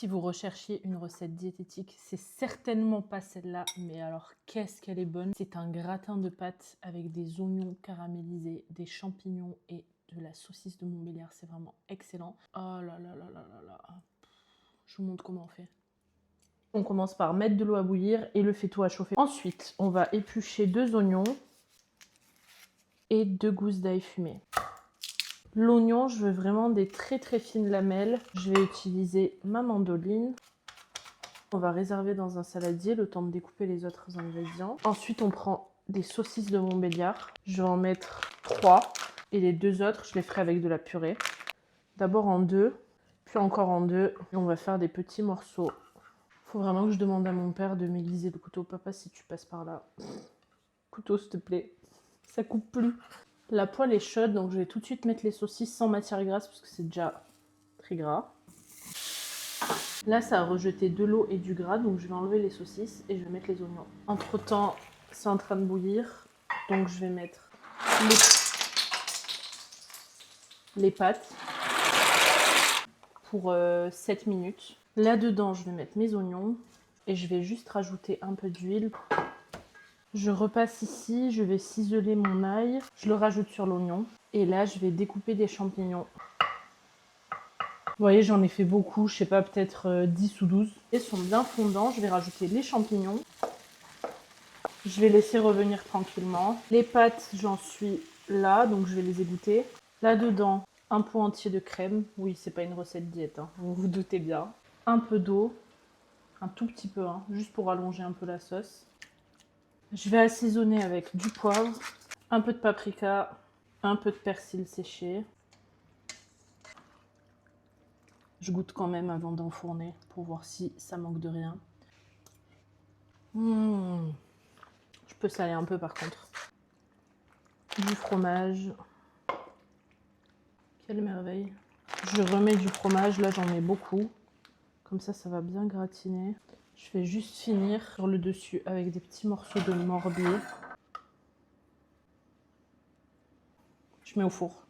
Si vous recherchiez une recette diététique, c'est certainement pas celle-là, mais alors qu'est-ce qu'elle est bonne. C'est un gratin de pâtes avec des oignons caramélisés, des champignons et de la saucisse de Montbéliard. C'est vraiment excellent. Oh là là là là là là. Je vous montre comment on fait. On commence par mettre de l'eau à bouillir et le faitout à chauffer. Ensuite, on va éplucher 2 oignons et 2 gousses d'ail fumé. L'oignon, je veux vraiment des très très fines lamelles. Je vais utiliser ma mandoline. On va réserver dans un saladier le temps de découper les autres ingrédients. Ensuite, on prend des saucisses de Montbéliard. Je vais en mettre 3 et les 2 autres, je les ferai avec de la purée. D'abord en 2, puis encore en 2. Et on va faire des petits morceaux. Faut vraiment que je demande à mon père de m'aiguiser le couteau. Papa, si tu passes par là. Couteau, s'il te plaît. Ça coupe plus. La poêle est chaude, donc je vais tout de suite mettre les saucisses sans matière grasse parce que c'est déjà très gras. Là, ça a rejeté de l'eau et du gras, donc je vais enlever les saucisses et je vais mettre les oignons. Entre temps, c'est en train de bouillir, donc je vais mettre les pâtes pour 7 minutes. Là-dedans, je vais mettre mes oignons et je vais juste rajouter un peu d'huile. Je repasse ici, je vais ciseler mon ail, je le rajoute sur l'oignon et là, je vais découper des champignons. Vous voyez, j'en ai fait beaucoup, je sais pas, peut-être 10 ou 12. Ils sont bien fondants, je vais rajouter les champignons. Je vais laisser revenir tranquillement. Les pâtes, j'en suis là, donc je vais les égoutter. Là-dedans, un pot entier de crème. Oui, c'est pas une recette diète, hein, vous vous doutez bien. Un peu d'eau, un tout petit peu, hein, juste pour allonger un peu la sauce. Je vais assaisonner avec du poivre, un peu de paprika, un peu de persil séché. Je goûte quand même avant d'enfourner pour voir si ça manque de rien. Je peux saler un peu par contre. Du fromage. Quelle merveille. Je remets du fromage, là j'en mets beaucoup. Comme ça va bien gratiner. Je vais juste finir sur le dessus avec des petits morceaux de morbier. Je mets au four.